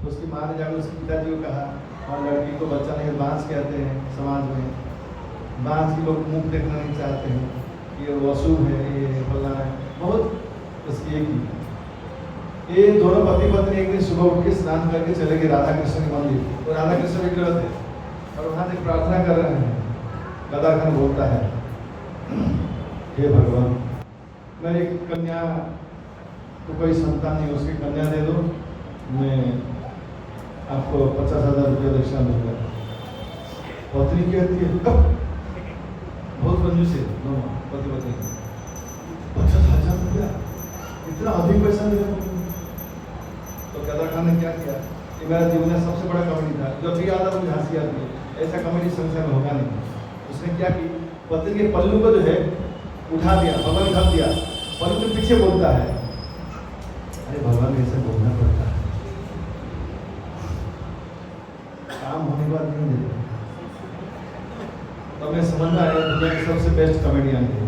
उसकी माँ ने जाकर उसके पिताजी को कहा, और लड़की को बच्चा नहीं बांस कहते हैं समाज में, बांस की लोग मुख देखना नहीं चाहते हैं, ये वो अशुभ है, ये फलना है, बहुत उसकी एक ही। ये दोनों पति पत्नी एक दिन सुबह उठ के स्नान करके चले गए राधा कृष्ण के मंदिर, तो राधा कृष्ण विग्रह थे और वहाँ से प्रार्थना कर रहे हैं। गदा खान बोलता है, हे भगवान, मेरी कन्या तो कोई संतान नहीं, उसकी कन्या दे दो, मैं आपको 50,000 रुपया दक्षिणा दूंगा। पत्नी कहती है, बहुत कंजूस है दोनों पति पत्नी, 50,000 रुपया, इतना अधिक पैसा दे रहे। तो गदा खान ने क्या किया, ये मेरा जीवन में सबसे बड़ा कॉमेडी था, जब भी आता मुझे हंसी आती है, ऐसा कॉमेडी संसार में होगा नहीं। उसने क्या की, पत्नी के पल्लू को जो है उठा दिया, भगवान ढक दिया, पल्लू के पीछे बोलता है, अरे भगवान ऐसे बोलना पड़ता है, काम होने के बाद नहीं देते। तो मैं समझ में आया दुनिया के सबसे बेस्ट कॉमेडियन है,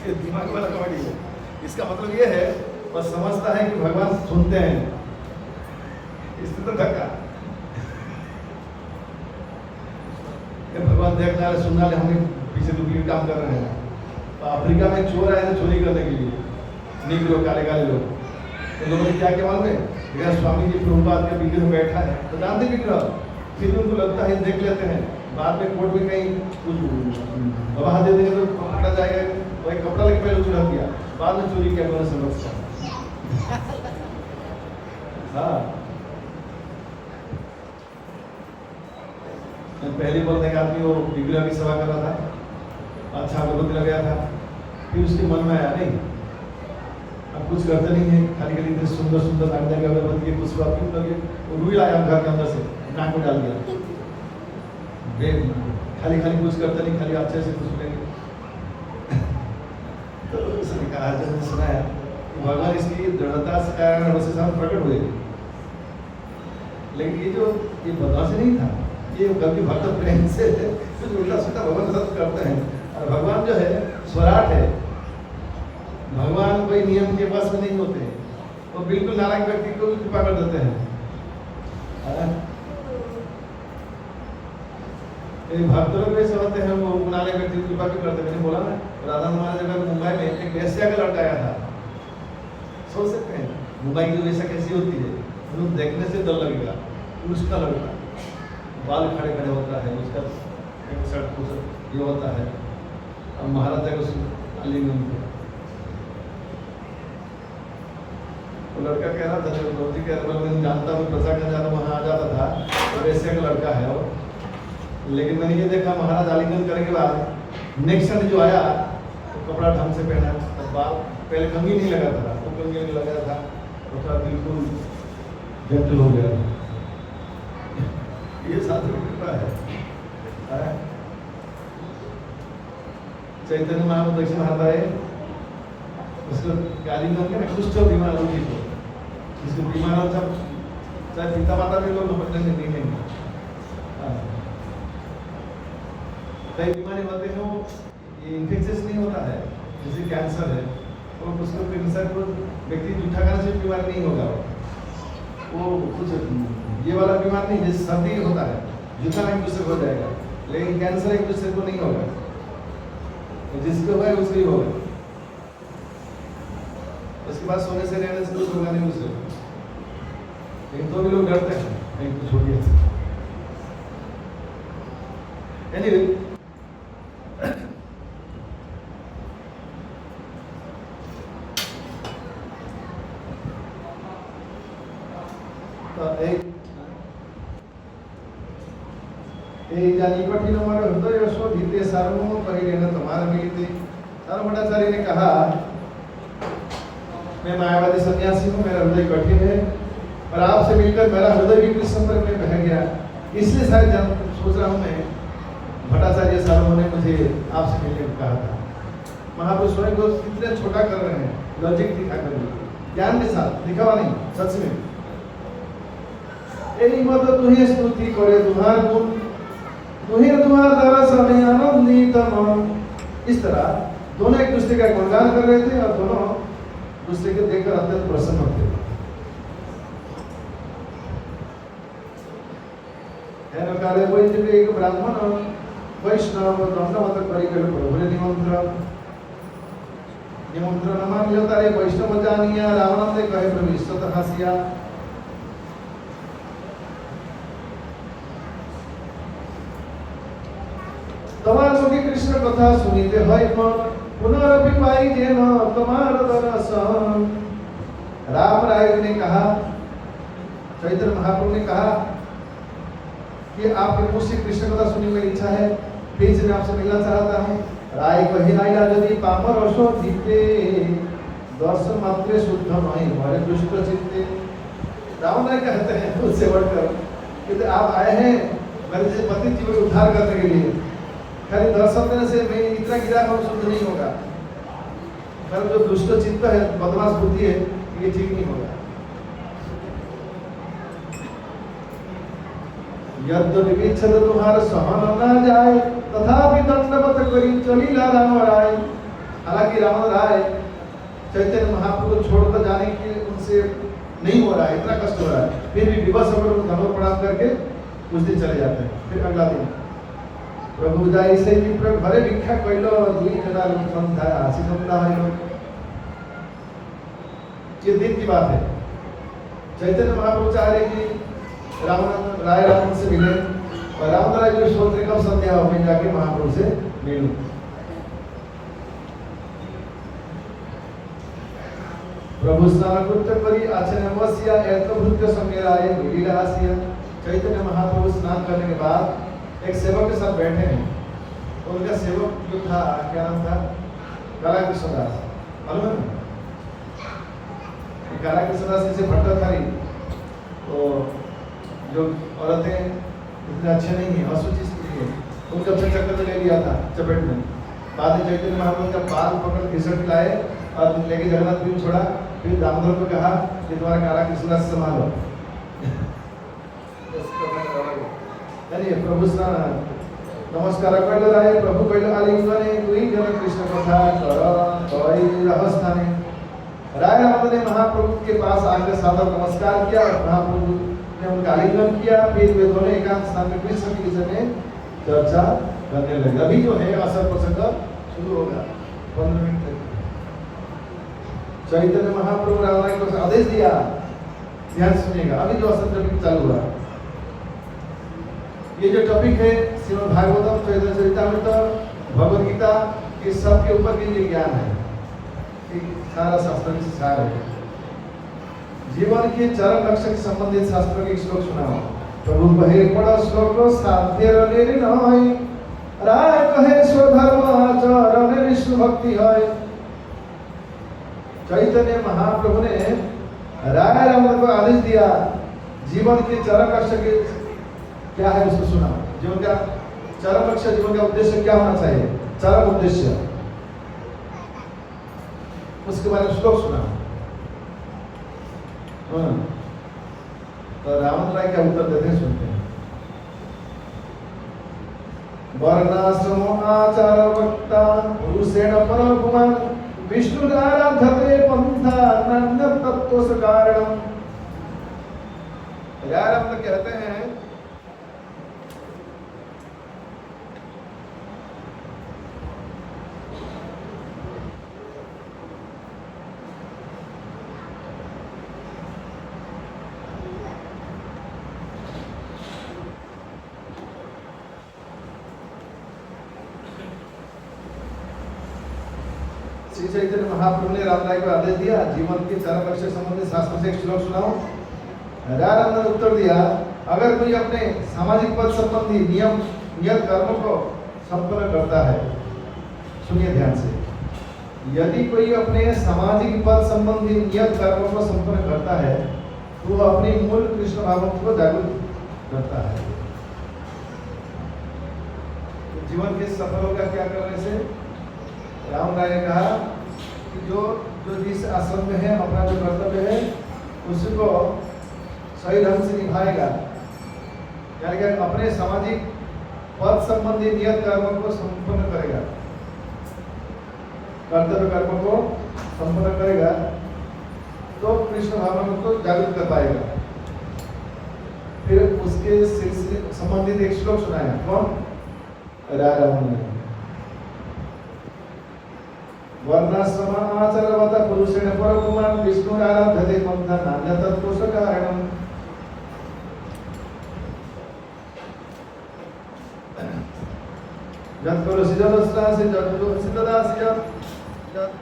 ये दिमाग वाला कॉमेडी है। इसका मतलब ये है, बस समझता है कि भगवान सुनते हैं, इससे तो धक्का, भगवान देखना है सुनना है, हमने पीछे डुप्लीकेट काम कर रहे हैं। तो अफ्रीका में चोर आए थे चोरी करने के लिए, नीग्रो काले काले लोग, तो लोगों ने क्या क्या मालूम है, मेरा स्वामी जी प्रभुपाद के विग्रह बैठा है, तो जानते विग्रह, फिर उनको लगता है देख लेते हैं, बाद में कोर्ट में कहीं कुछ गवाह दे देंगे तो पकड़ा जाएगा, वही कपड़ा लेके पहले चुरा दिया, बाद में चोरी किया उन्होंने समझ। हाँ, पहली बार देखा आदमी वो विग्रह की सेवा कर रहा था, अच्छा भगवत लग गया था, फिर उसके मन में आया, नहीं अब कुछ करते नहीं है, खाली खाली इतने सुंदर सुंदर लगता है अगरबत्ती के पुष्पा क्यों लगे, वो रुई लाया घर के अंदर से, नाक में डाल दिया, खाली खाली कुछ करते नहीं, खाली अच्छे से कुछ लेंगे। तो उसने कहा, जब सुनाया भगवान इसकी दृढ़ता से कारण उसके सामने प्रकट हुए, लेकिन ये बदमाश नहीं था, ये कभी भक्त प्रेम से कुछ उल्टा सीधा भगवान के साथ करते हैं। और भगवान जो है स्वराट है, भगवान कोई नियम के बस में नहीं होते हैं, वो बिल्कुल नारायण व्यक्ति को भी कृपा कर देते हैं। भक्त लोग ऐसे होते हैं, वो नारायण व्यक्ति को कृपा क्यों करते हैं। मैंने बोला ना, राधा महाराज जब मुंबई में एक वेश्या का लड़का आया था, सोच सकते हैं मुंबई की वेश्या कैसी होती है, उनको देखने से डर लगेगा, उसका लड़का बाल खड़े खड़े होता है, उसका एक शर्ट ये होता है, अब महाराजा को आलिंगन किया, तो लड़का कह रहा था, जब रोटी कह रहा मैं जानता हूँ प्रसाद का जाना वहाँ आ जाता था, तो वैसे का लड़का है वो, लेकिन मैंने ये देखा महाराज आलिंगन करने के बाद नेक्स्ट जो आया तो कपड़ा ढंग से पहना, तो बाल पहले कंघी नहीं लगा था, वो कंघी नहीं लगा था, तो थोड़ा बिल्कुल जेंटल हो गया। ये साधु की कृपा है। चैतन्य महाप्रभु दक्षिण भारत आए, उसको आलिंगन किया, कुछ तो बीमार होगी, तो जिसको बीमार हो सब चाहे पिता माता भी लोग पकड़ने नहीं लेंगे। कई बीमारी होते हैं वो ये इन्फेक्शियस नहीं होता है, जैसे कैंसर है, तो उसको कैंसर को व्यक्ति जूठा खाने से बीमार नहीं होगा, वो कुछ ये वाला बीमार नहीं, जैसे सर्दी होता है जूठा एक दूसरे को हो जाएगा, लेकिन कैंसर एक दूसरे को नहीं होगा, तो जिसको होगा उसको ही होगा। उसके बाद सोने से रहने से कुछ होगा नहीं उसे, लेकिन तो भी लोग डरते हैं कहीं कुछ हो गया। एनीवे, जानी कठिन हमारे हृदय शोधिते सर्वो परिणत तुम्हारे मिलते। सारा भट्टाचार्य ने कहा, मैं मायावादी सन्यासी हूँ, मेरा हृदय कठिन है, और आपसे मिलकर मेरा हृदय भी कृष्ण संपर्क में बह गया, इसलिए शायद सोच रहा हूँ मैं, भट्टाचार्य सार्वभौम ने मुझे आपसे मिलने को कहा था। महापुरुष स्वयं को कितने छोटा कर रहे हैं, लॉजिक दिखा कर, ज्ञान के साथ, दिखावा नहीं, सच में। यही मत तुम्हें स्तुति करे तुम्हार गुण, तुम्हें तुम्हारा द्वारा समय आनंदित मन। इस तरह दोनों एक दूसरे का गुणगान कर रहे थे और दोनों दूसरे को देखकर अत्यंत प्रसन्न होते थे। एन काले वही एक ब्राह्मण वैष्णव दंडवत करी प्रभु निमंत्रण निमंत्रण मान लियो तारे वैष्णव जानिया रावण कहे प्रभु ईश्वर हसिया तमार मुखी कृष्ण कथा सुनीते है मन पुनरपि पाई जेन तमार दर्शन। राम राय ने कहा, चैतन्य महाप्रभु ने कहा कि आपके मुझ से कृष्ण कथा सुनने की इच्छा है, प्लीज मैं आपसे मिलना चाहता हूँ। राय कही आइला यदि पामर अशो जीते दर्शन मात्रे शुद्ध नहीं हमारे दुष्ट चित्ते। राम राय कहते हैं मुझसे बढ़कर कि आप आए हैं मेरे जैसे पति जीवन को उद्धार करने के लिए, खाली दर्शन देने से मैं इतना गिरा हम शुद्ध नहीं होगा, मेरा जो दुष्ट चित्त है बदमाश बुद्धि है ये ठीक नहीं होगा। यद्यपि विच्छेद तुम्हारा सहन न जाए तथापि दंडवत करी चलीला राम राय। हालांकि रावण राय चैतन्य महाप्रभु को छोड़कर जाने के उनसे नहीं हो रहा है, इतना कष्ट हो रहा है, फिर भी विवश होकर धनुष प्रणाम करके कुछ दिन चले जाते हैं। फिर अगला दिन प्रभु जाई से घरे भिक्षा कैलो दुई जना लोग था आशी सप्ताह है लोग। ये दिन की बात है। चैतन्य महाप्रभु चाह रहे कि रावण राय रावण से मिले और रावण राय जो सोच रहे कब संध्या हो मैं जाके महाप्रभु से मिलूं। प्रभु स्नान कृत्य करी आचरण वसिया एक भृत्य संगेराय मिलिला हासिया। चैतन्य महाप्रभु स्नान करने के बाद एक सेवक के साथ बैठे हैं, तो उनका सेवक जो था क्या नाम था, काला कृष्णदास। मालूम है काला कृष्णदास जैसे भट्टाचारी, तो जो औरतें इतने अच्छे नहीं है, असुचि स्त्री है, उनको अपने चक्कर में ले लिया था चपेट में। बाद में चैतन्य महाप्रभु का बाल पकड़ घिसट लाए और लेके जगन्नाथ जी छोड़ा। फिर दामोदर को कहा कि तुम्हारा काला कृष्णदास संभालो। प्रभु स्नान नमस्कार कहले राय प्रभु कहले आलिंगने दुई जन कृष्ण कथा कर तोई रहस्थाने। राय रावण ने महाप्रभु के पास आकर सादर नमस्कार किया और महाप्रभु ने उनका आलिंगन किया। फिर वे दोनों एकांत स्थान में कृष्ण के विषय में चर्चा करने लगे। अभी जो है असर प्रसंग शुरू होगा 15 मिनट तक। चैतन्य महाप्रभु रावण को आदेश दिया, ध्यान सुनिएगा, अभी जो असर टॉपिक चालू हुआ। ये जो टॉपिक है श्रीमद् भागवतम, चैतन्य चरितामृत, भगवद गीता, इस सब के ऊपर के ज्ञान है, सारा शास्त्र की सार है। जीवन के चरम लक्ष्य के संबंधित शास्त्र के श्लोक सुनाओ। प्रभु कहे पढ़ श्लोक साध्य रे नय, राय कहे स्वधर्म आचरण विष्णु भक्ति है। चैतन्य महाप्रभु ने राय रावण को आदेश दिया, जीवन के चरम लक्ष्य के क्या है उसको सुनाओ। जीवन का चरम लक्ष्य, जीवन का उद्देश्य क्या होना चाहिए, चरम उद्देश्य, उसके बारे में श्लोक सुना। तो रावण राय क्या उत्तर देते हैं, सुनते हैं। वर्णाश्रम आचार वक्ता पुरुषेण परम विष्णु आराधते पंथा नन्द तत्व कारणम। यार हम तो कहते हैं श्री चैतन्य महाप्रभु ने राम राय को आदेश दिया, जीवन के चरम लक्ष्य संबंधित शास्त्र से एक श्लोक सुनाओ। राम ने उत्तर दिया, अगर कोई अपने सामाजिक पद संबंधी नियम नियत कर्मों को संपन्न करता है, सुनिए ध्यान से, यदि कोई अपने सामाजिक पद संबंधी नियत कर्मों को संपन्न करता है तो वह अपनी मूल कृष्ण भावना को जागरूक करता है। जीवन के सफल होगा क्या करने से? राम राय ने कहा कि जो जिस आश्रम में है अपना जो कर्तव्य है उसको सही ढंग से निभाएगा, यानी कि अपने सामाजिक पद संबंधी नियत कर्मों को संपन्न करेगा, कर्तव्य कर्मों को संपन्न करेगा, तो कृष्ण भावना को जागृत कर पाएगा। फिर उसके सिलसिले संबंधित एक श्लोक सुनाया। कौन? राजा ने वर्णाश्रम आचरवत पुरुषेण परपुमान् विष्णु आराध्यते मंथा नान्य तत्पुरुष कारणम। जब करोसि जदस्त्रासि जदुसि ददासि जब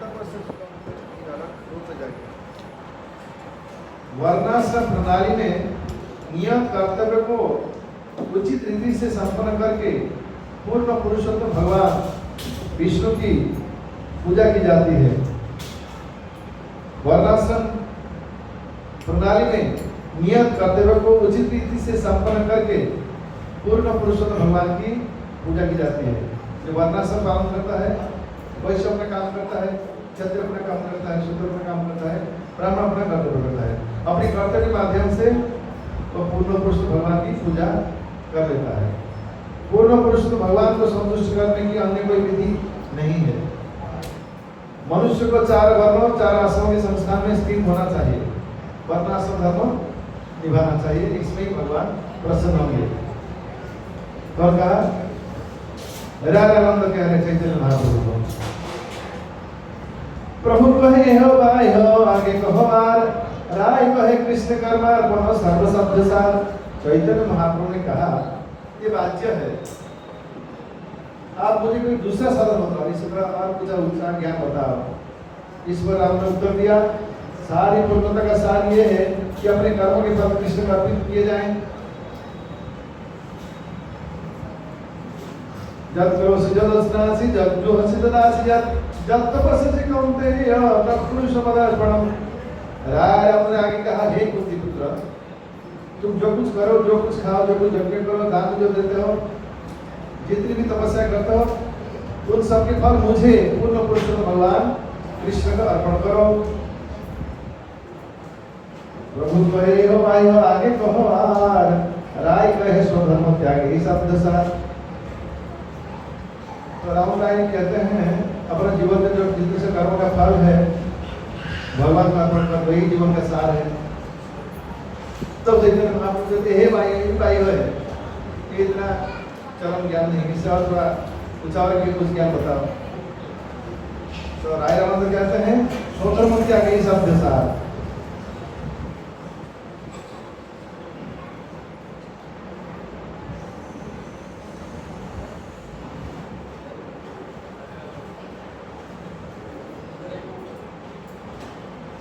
तपस्या वर्णाश्रम प्रणाली में नियम कर्तव्य को उचित रीति से संपन्न करके पूर्ण पुरुषोत्तम भगवान विष्णु की पूजा की जाती है। वर्णाश्रम प्रणाली में नियत कर्तव्य को उचित रीति से संपन्न करके पूर्ण पुरुषोत्तम भगवान की पूजा की जाती है। जो वर्णाश्रम पालन करता है, वैश्य अपना काम करता है, क्षत्रिय अपना काम करता है, शूद्र अपना काम करता है, ब्राह्मण अपना कर्तव्य करता है। अपने कर्तव्य के माध्यम से तो पूर्ण पुरुष भगवान की पूजा कर लेता है। पूर्ण पुरुष भगवान को संतुष्ट करने की अन्य कोई विधि नहीं है। मनुष्य को 4 वर्णों 4 आश्रमों के संस्थान में स्थित होना चाहिए, वर्णाश्रम धर्म निभाना चाहिए। इसमें भगवान प्रसन्न होंगे। तो कहा रागानंद कह रहे चैतन्य महाप्रभु को, प्रभु कहे हो भाई हो आगे कहो आर, राय कहे कृष्ण कर्मार्पण सर्व शब्द सार। चैतन्य महाप्रभु ने कहा ये वाच्य है, आप मुझे कोई दूसरा साधन बताओ, इसका और कुछ उच्चारण ज्ञान बताओ। इस पर आपने उत्तर दिया, सारी पूर्णता का सार ये है कि अपने कर्मों के फल कृष्ण को अर्पित किए जाएं। जब करोसि जदस्त्रासि जब जुहोसि ददासि जब तपस्या कौन्तेय तब पुरुष पदार्पणम। राय अपने आगे कहा, हे कुंती पुत्र, तुम जो कुछ करो, जो कुछ खाओ, जो कुछ यज्ञ करो, दान जो देते हो, जितनी भी तपस्या करते हो, उन सब के फल मुझे पूर्ण पुरुषोत्तम भगवान कृष्ण को अर्पण करो। प्रभु कहे हो भाई हो आगे कहो आर, राय कहे स्वधर्म त्याग। ये शब्द सार तो राम राय कहते हैं अपने जीवन में जो जितने से कर्मों का फल है भगवान का अर्पण कर, वही जीवन का सार है। तब देखते हैं आप कहते हे भाई हो इतना चरम ज्ञान नहीं, इससे और थोड़ा कुछ और के कुछ ज्ञान बताओ। तो राय रामानंद कहते हैं स्वधर्म त्याग ये शब्द सार।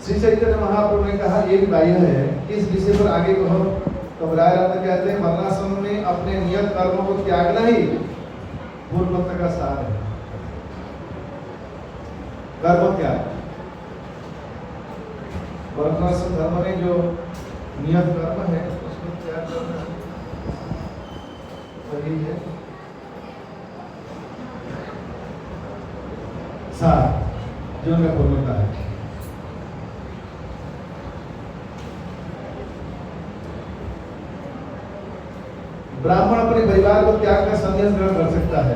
श्री चैतन्य महाप्रभु ने कहा ये भी बाह्य है, इस विषय पर आगे कहो। तो राय रामानंद कहते हैं वर्णाश्रम में अपने नियत कर्मों को त्यागना ही पूर्णत्व का सार है। कर्म त्याग, वर्णाश्रम धर्म में जो नियत कर्म है उसको त्याग करना वही है सार, जो उनका पूर्णता है। ब्राह्मण अपने परिवार को त्याग कर संन्यास ग्रहण कर सकता है।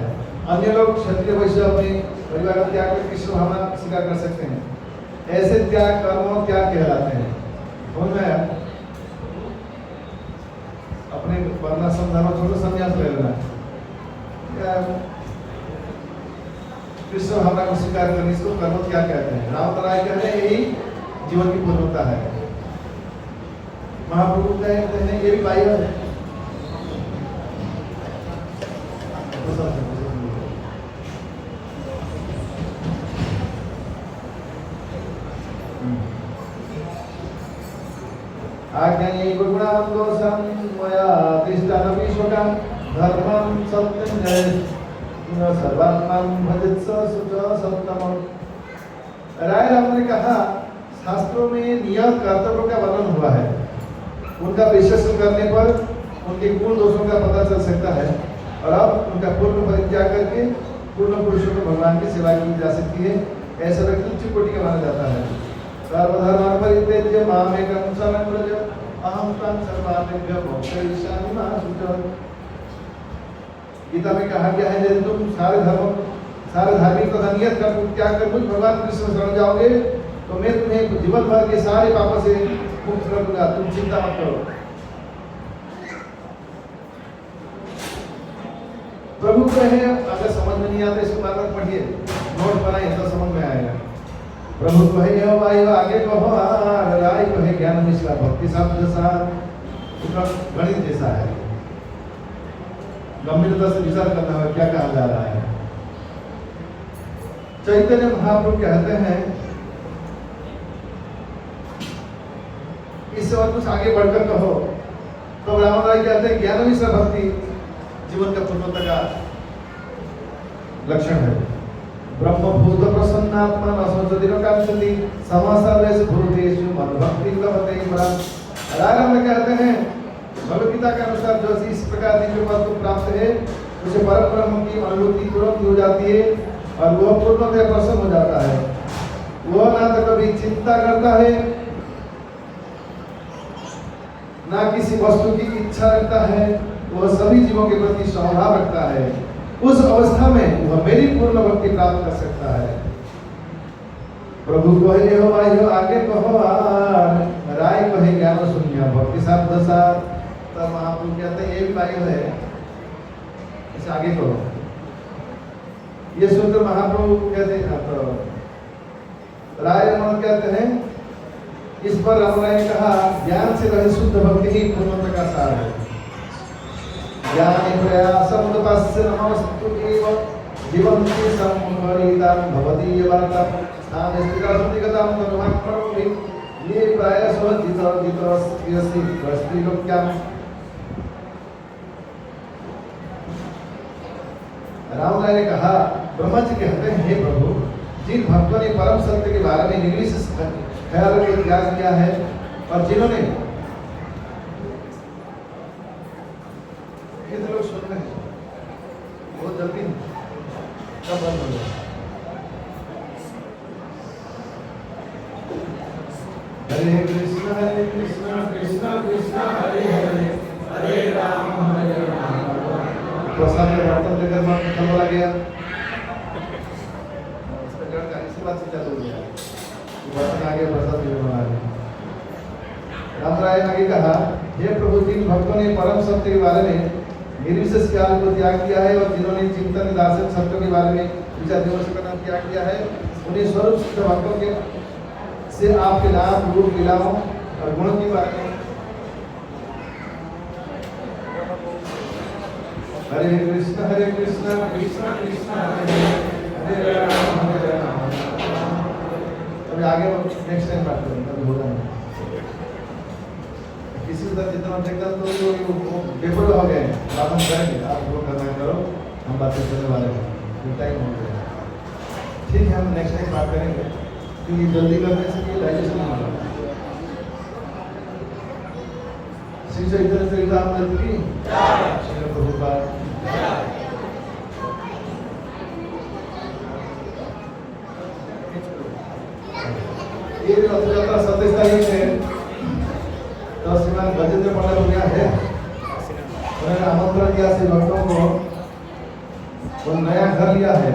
अन्य लोग क्षत्रिय वैश्य अपने परिवार को त्याग कर कृष्ण भावना स्वीकार कर सकते हैं। ऐसे त्याग कर्म त्याग कहलाते हैं। उनमें अपने वर्णाश्रम धर्म छोड़कर संन्यास ले लेना, कृष्ण भावना को स्वीकार करने, इसको कर्म त्याग कहते हैं। रामतराय कहते हैं यही जीवन की पूर्णता है। महाप्रभु कहते हैं ये भी बाह्य है। आज्ञाये गुणावन्तोषं मया तिष्ठन्नपि शोकं धर्मं सत्यं जयेत् सर्वात्मां भजेत् स सत्तमम्। राय राम ने कहा शास्त्रों में नियत कर्तव्यों का वर्णन हुआ है, उनका विश्लेषण करने पर उनके गुण दोषों का पता चल सकता है और अब उनका पूर्ण परित्याग करके पूर्ण पुरुषों को भगवान की सेवा की जा सकती है। ऐसा व्यक्ति उच्च कोटि का माना जाता है। सर्वधर्मान् परित्यज्य मामेकं शरणं व्रज अहं त्वां सर्वार्थेभ्यो मोक्षयिष्यामि मा शुचः। गीता में कहा गया है यदि तुम सारे धार्मिक तथा नियत कर्म त्याग कर मुझ भगवान कृष्ण शरण जाओगे तो मैं तुम्हें जीवन भर के सारे पापों से मुक्त कर दूंगा, तुम चिंता मत करो। प्रभु कहे, अगर समझ में नहीं आता इसको बार बार पढ़िए, नोट बनाइए तो समझ में आएगा। प्रभु कहे हो भाई आगे कहो, राय कहे ज्ञान मिश्रा भक्ति शब्द सार गणित जैसा है, गंभीरता से विचार करना है क्या कहा जा रहा है। चैतन्य महाप्रभु कहते हैं इससे और कुछ आगे बढ़कर कहो, तो राम राय कहते हैं ज्ञान मिश्रा भक्ति जीवन का पूर्णता का लक्षण है। ब्रह्मभूत प्रसन्नात्मा न संसति न कांक्षति समासर्वेषु भूतेषु मद्भक्ति लभते परम। राम में कहते हैं भगवद गीता के अनुसार जो इस प्रकार दिव्य पद को प्राप्त है उसे परम ब्रह्म की अनुभूति तुरंत हो जाती है और वह पूर्णतः प्रसन्न हो जाता है। वह ना तो कभी चिंता करता है ना किसी वस्तु की इच्छा रखता है, वह सभी जीवों के प्रति स्वभाव रखता है। उस अवस्था में वह मेरी पूर्ण भक्ति प्राप्त कर सकता है। प्रभु कहे हो भाई हो आगे कहो, राय कहे ज्ञान शून्य भक्ति शब्द सार। तब महाप्रभु कहते हैं ये भी भाई है, इसे आगे करो। ये सुनकर महाप्रभु कहते हैं तो राय मन कहते हैं, इस पर रामराय ने कहा ज्ञान से रहित शुद्ध भक्ति ही पूर्णता का सार है। ज्ञान प्रयासम तपस्य नमस्तु एव जीवन्ति संवरितां भवति ये वार्ता स्थान स्थिता सतिगतां तनुमां करोमि ये प्रायसो जितस्यसि वस्त्रिलोक्यां। रामराय ने कहा, ब्रह्मा जी कहते हैं हे प्रभु, जिन भक्तों ने परम सत्य के बारे में निर्विशेष ख्याल के त्याग किया है और जिन्होंने कितने लोग सुन रहे हैं बहुत जल्दी कब बंद हो गया। हरे कृष्णा कृष्णा कृष्णा हरे हरे हरे राम प्रसाद में बर्तन लेकर मन खबर आ गया, इसी बात से चालू हो गया, बर्तन आ गया, प्रसाद में बना गया। रामराय ने आगे कहा, हे प्रभु, जिन भक्तों ने परम सत्य के बारे में निर्विशेष ख्याल को त्याग किया है और जिन्होंने चिंतन दार्शन सत्य के बारे में विचार विमर्श करना त्याग किया है, उन्हें स्वरूप सिद्ध भक्तों के से आपके नाम रूप लीलाओं और गुणों के बारे में हरे कृष्णा कृष्णा कृष्णा हरे राम हरे राम। अभी आगे नेक्स्ट टाइम बात करेंगे, अभी होगा नहीं। किसी तरह जितना देखता तो पेपर हो गए, बात हम करेंगे, आप जो करना है करो, हम बातें करने वाले हैं, टाइम हो गया। ठीक है, हम नेक्स्ट टाइम बात करेंगे क्योंकि जल्दी करने से ये डाइजेशन नहीं होगा। श्री चैतन्य चरितामृत की श्री प्रभुपाद ये रथ यात्रा 27 तारीख है, तो श्रीमान गजेंद्र पंडित हो गया है, उन्होंने आमंत्रण दिया श्री भक्तों को, वो नया घर लिया है।